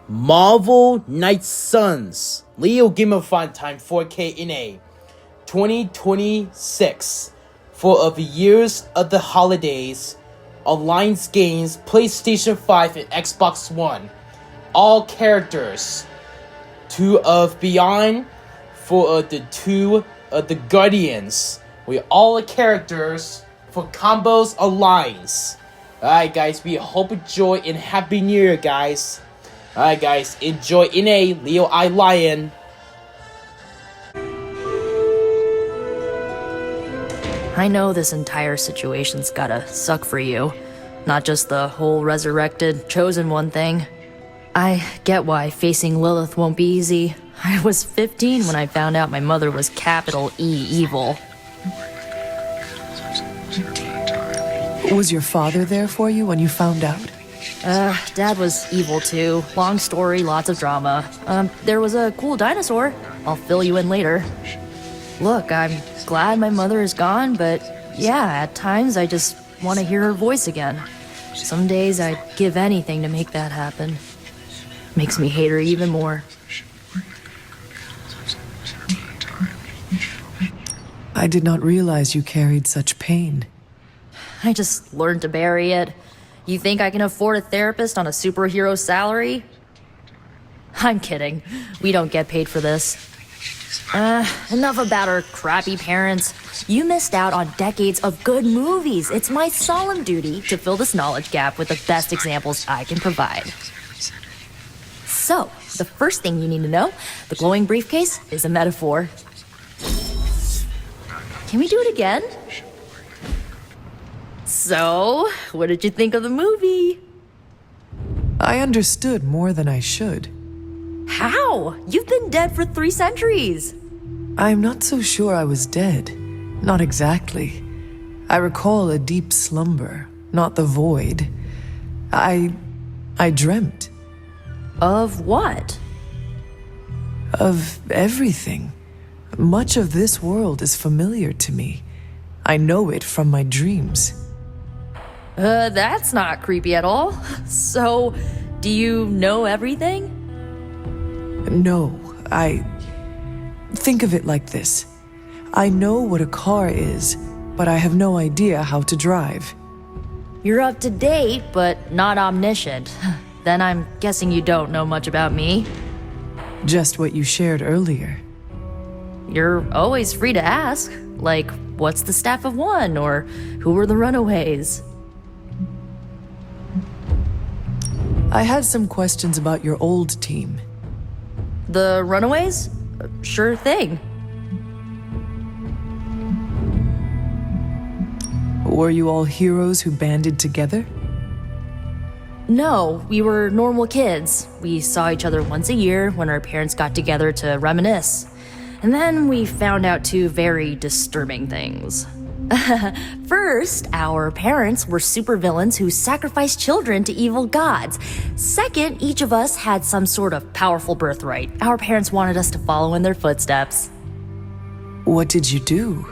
Marvel Knight Suns Leo Game of Fun Time 4K in a 2026 for the years of the holidays, Alliance Games, PlayStation 5 and Xbox One. All characters. 2 of Beyond for the 2 of the Guardians. With all the characters for Combos Alliance. Alright guys, we hope you enjoy and Happy New Year guys. Alright guys, enjoy NA Leo I Lion. I know this entire situation's gotta suck for you. Not just the whole resurrected, chosen one thing. I get why facing Lilith won't be easy. I was 15 when I found out my mother was capital E evil. Was your father there for you when you found out? Dad was evil too. Long story, lots of drama. There was a cool dinosaur. I'll fill you in later. Look, I'm glad my mother is gone, but yeah, at times I just want to hear her voice again. Some days I'd give anything to make that happen. Makes me hate her even more. I did not realize you carried such pain. I just learned to bury it. You think I can afford a therapist on a superhero salary? I'm kidding. We don't get paid for this. Enough about our crappy parents. You missed out on decades of good movies. It's my solemn duty to fill this knowledge gap with the best examples I can provide. So, the first thing you need to know, the glowing briefcase is a metaphor. Can we do it again? So, what did you think of the movie? I understood more than I should. How? You've been dead for 3 centuries. I'm not so sure I was dead. Not exactly. I recall a deep slumber, not the void. I dreamt. Of what? Of everything. Much of this world is familiar to me. I know it from my dreams. That's not creepy at all. So, do you know everything? No, Think of it like this. I know what a car is, but I have no idea how to drive. You're up to date, but not omniscient. Then I'm guessing you don't know much about me. Just what you shared earlier. You're always free to ask. Like, what's the staff of one? Or who were the runaways? I had some questions about your old team. The runaways? Sure thing. Were you all heroes who banded together? No, we were normal kids. We saw each other once a year when our parents got together to reminisce. And then we found out 2 very disturbing things. First, our parents were supervillains who sacrificed children to evil gods. Second, each of us had some sort of powerful birthright. Our parents wanted us to follow in their footsteps. What did you do?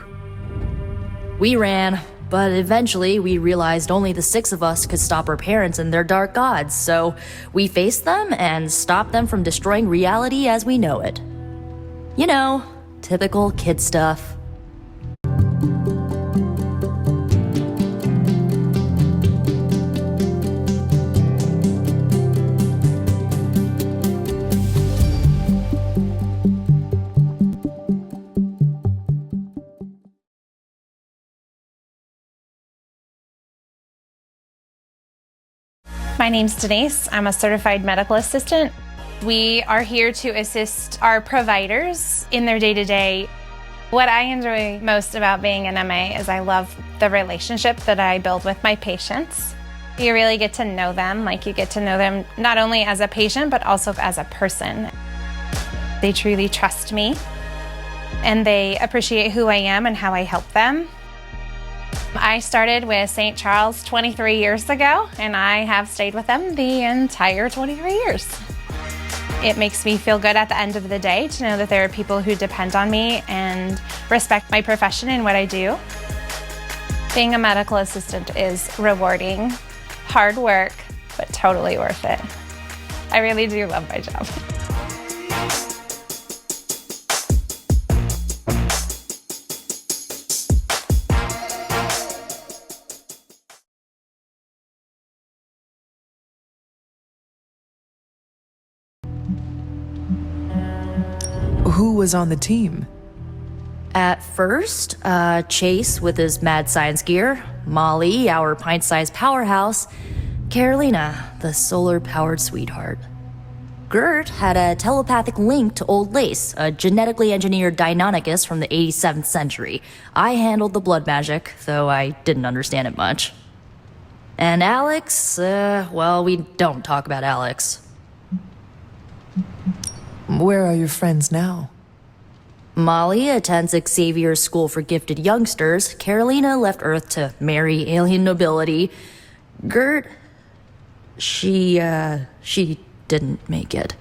We ran, but eventually we realized only the 6 of us could stop our parents and their dark gods, so we faced them and stopped them from destroying reality as we know it. You know, typical kid stuff. My name's Denise. I'm a certified medical assistant. We are here to assist our providers in their day-to-day. What I enjoy most about being an MA is I love the relationship that I build with my patients. You really get to know them, like you get to know them not only as a patient, but also as a person. They truly trust me, and they appreciate who I am and how I help them. I started with St. Charles 23 years ago, and I have stayed with them the entire 23 years. It makes me feel good at the end of the day to know that there are people who depend on me and respect my profession and what I do. Being a medical assistant is rewarding, hard work, but totally worth it. I really do love my job. Who was on the team? At first, Chase with his mad science gear, Molly, our pint-sized powerhouse, Carolina, the solar-powered sweetheart. Gert had a telepathic link to Old Lace, a genetically engineered Deinonychus from the 87th century. I handled the blood magic, though I didn't understand it much. And Alex, well, we don't talk about Alex. Where are your friends now? Molly attends Xavier's School for Gifted Youngsters. Carolina left Earth to marry alien nobility. Gert, she didn't make it.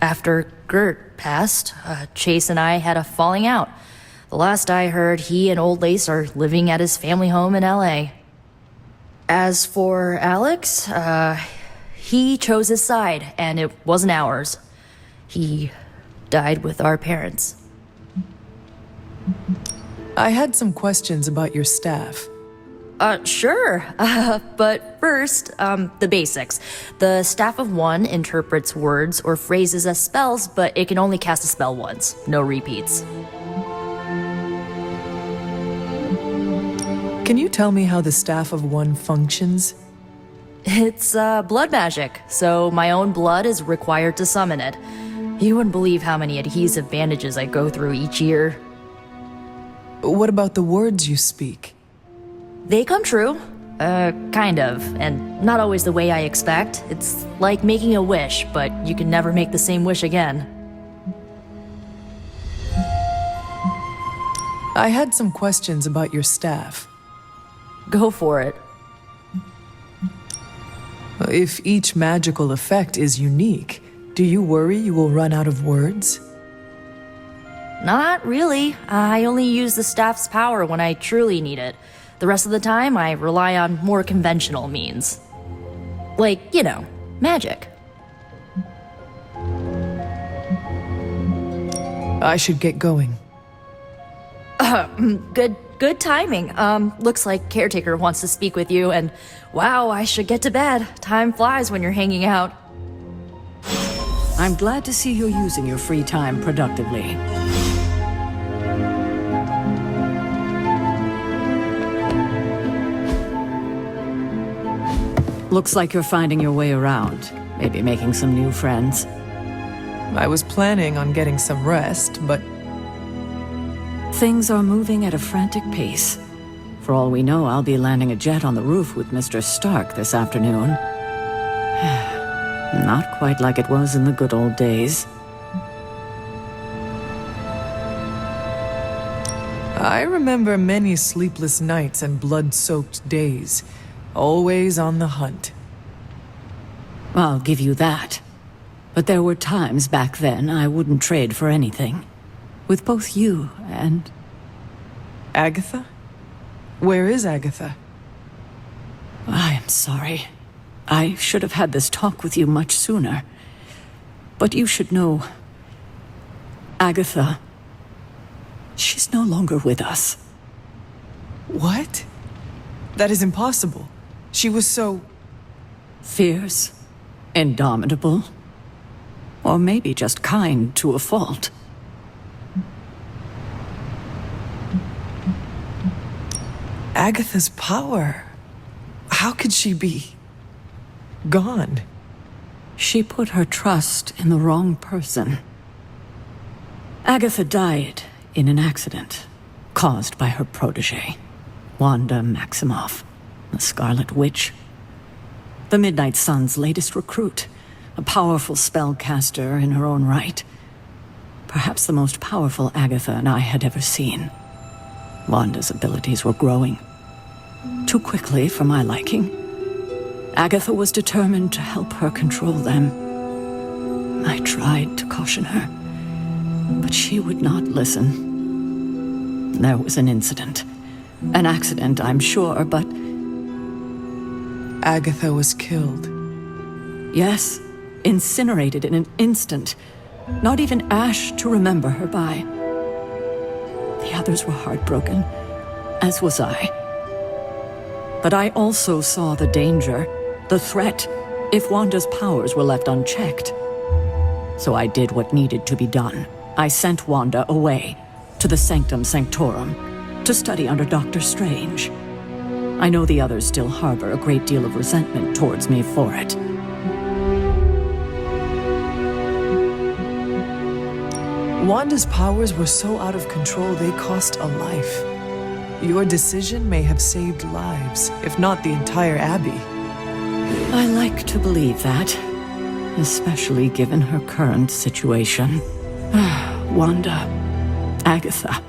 After Gert passed, Chase and I had a falling out. The last I heard, he and Old Lace are living at his family home in LA. As for Alex, he chose his side, and it wasn't ours. He died with our parents. I had some questions about your staff. Sure. But first, the basics. The staff of one interprets words or phrases as spells, but it can only cast a spell once. No repeats. Can you tell me how the staff of one functions? It's, blood magic, so my own blood is required to summon it. You wouldn't believe how many adhesive bandages I go through each year. What about the words you speak? They come true. Kind of, and not always the way I expect. It's like making a wish, but you can never make the same wish again. I had some questions about your staff. Go for it. If each magical effect is unique, do you worry you will run out of words? Not really. I only use the staff's power when I truly need it. The rest of the time, I rely on more conventional means. Like, you know, magic. I should get going. Good timing. Looks like Caretaker wants to speak with you, and wow, I should get to bed. Time flies when you're hanging out. I'm glad to see you're using your free time productively. Looks like you're finding your way around. Maybe making some new friends. I was planning on getting some rest, but Things are moving at a frantic pace. For all we know, I'll be landing a jet on the roof with Mr. Stark this afternoon. Not quite like it was in the good old days. I remember many sleepless nights and blood-soaked days. Always on the hunt. I'll give you that. But there were times back then I wouldn't trade for anything. With both you and... Agatha? Where is Agatha? I am sorry. I should have had this talk with you much sooner. But you should know... Agatha... She's no longer with us. What? That is impossible. She was so... Fierce, indomitable, or maybe just kind to a fault. Agatha's power. How could she be... gone? She put her trust in the wrong person. Agatha died in an accident caused by her protege, Wanda Maximoff, the Scarlet Witch. The Midnight Sun's latest recruit, a powerful spellcaster in her own right. Perhaps the most powerful Agatha and I had ever seen. Wanda's abilities were growing. Too quickly for my liking. Agatha was determined to help her control them. tried to caution her, but she would not listen. There was an incident. An accident, I'm sure, but... Agatha was killed. Yes, incinerated in an instant. Not even ash to remember her by. The others were heartbroken, as was I. But I also saw the danger, the threat, if Wanda's powers were left unchecked. So I did what needed to be done. I sent Wanda away, to the Sanctum Sanctorum, to study under Doctor Strange. I know the others still harbor a great deal of resentment towards me for it. Wanda's powers were so out of control they cost a life. Your decision may have saved lives, if not the entire Abbey. I like to believe that, especially given her current situation. Wanda, Agatha,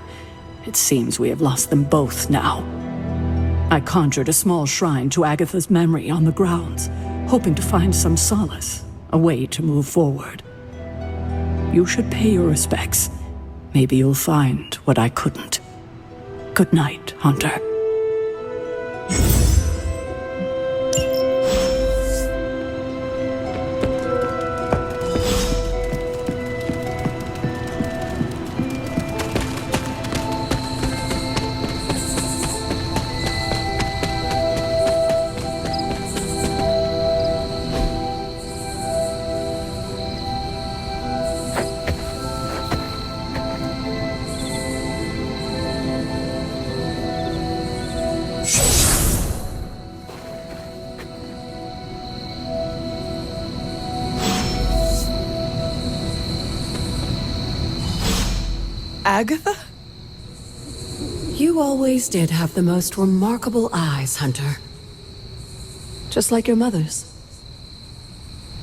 it seems we have lost them both now. I conjured a small shrine to Agatha's memory on the grounds, hoping to find some solace, a way to move forward. You should pay your respects. Maybe you'll find what I couldn't. Good night, Hunter. Agatha? You always did have the most remarkable eyes, Hunter. Just like your mother's.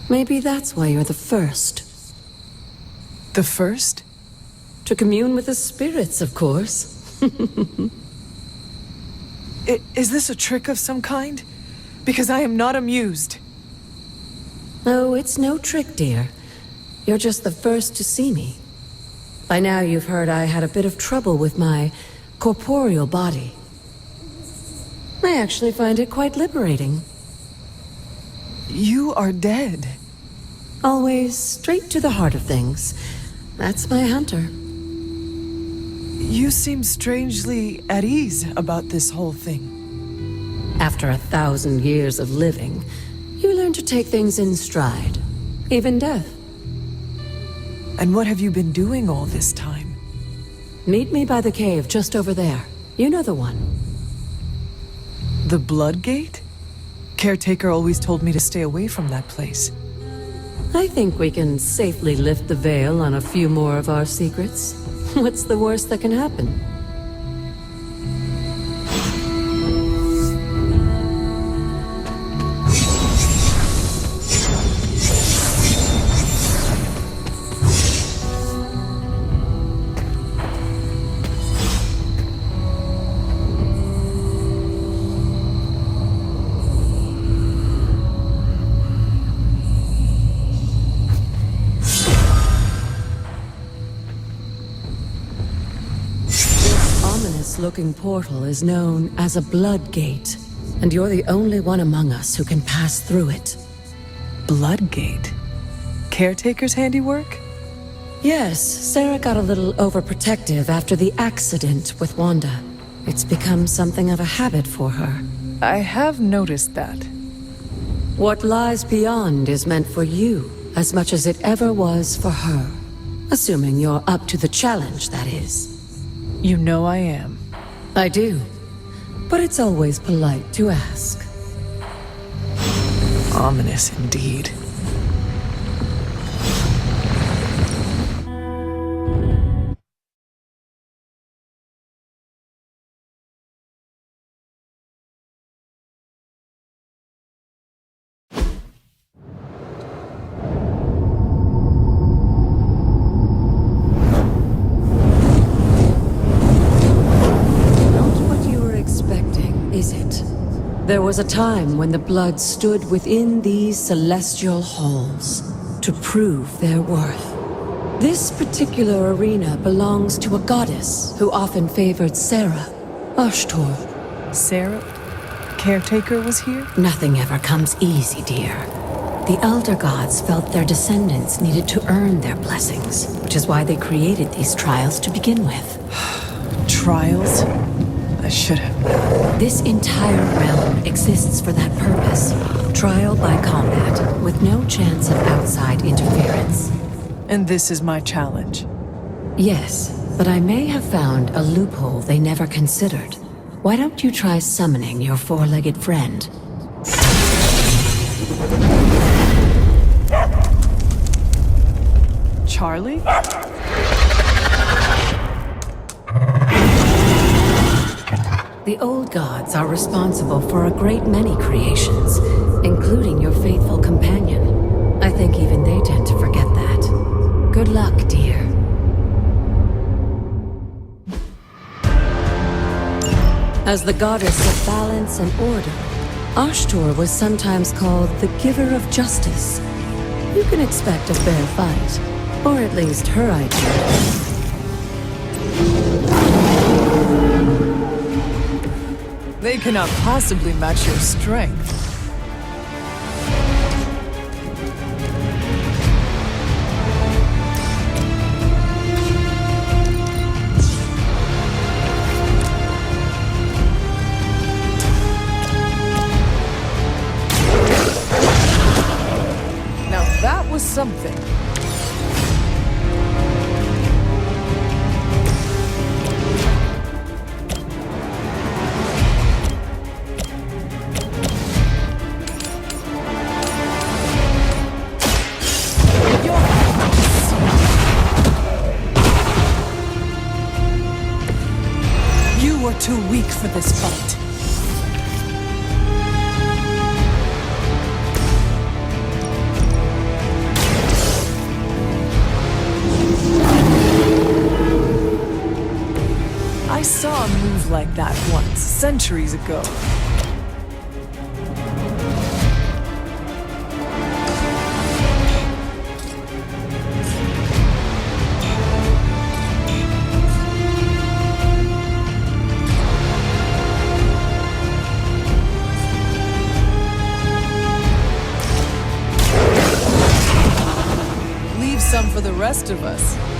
Maybe that's why you're the first. The first? To commune with the spirits, of course. Is this a trick of some kind? Because I am not amused. Oh, it's no trick, dear. You're just the first to see me. By now you've heard I had a bit of trouble with my corporeal body. I actually find it quite liberating. You are dead. Always straight to the heart of things. That's my Hunter. You seem strangely at ease about this whole thing. After 1,000 years of living, you learn to take things in stride. Even death. And what have you been doing all this time? Meet me by the cave just over there. You know the one. The Blood Gate? Caretaker always told me to stay away from that place. I think we can safely lift the veil on a few more of our secrets. What's the worst that can happen? Looking portal is known as a blood gate, and you're the only one among us who can pass through it. Blood Gate? Caretaker's handiwork? Yes, Sarah got a little overprotective after the accident with Wanda. It's become something of a habit for her. I have noticed that. What lies beyond is meant for you as much as it ever was for her. Assuming you're up to the challenge, that is. You know I am. I do. But it's always polite to ask. Ominous indeed. There was a time when the blood stood within these celestial halls, to prove their worth. This particular arena belongs to a goddess who often favored Sarah, Ashtor. Sarah, caretaker, was here? Nothing ever comes easy, dear. The Elder Gods felt their descendants needed to earn their blessings, which is why they created these trials to begin with. Trials? I should have. This entire realm exists for that purpose. Trial by combat, with no chance of outside interference. And this is my challenge. Yes, but I may have found a loophole they never considered. Why don't you try summoning your four-legged friend? Charlie? The old gods are responsible for a great many creations, including your faithful companion. I think even they tend to forget that. Good luck, dear. As the goddess of balance and order, Ashtor was sometimes called the giver of justice. You can expect a fair fight, or at least her idea. They cannot possibly match your strength. Now that was something. You were too weak for this fight. I saw a move like that once, centuries ago. Leave some for the rest of us.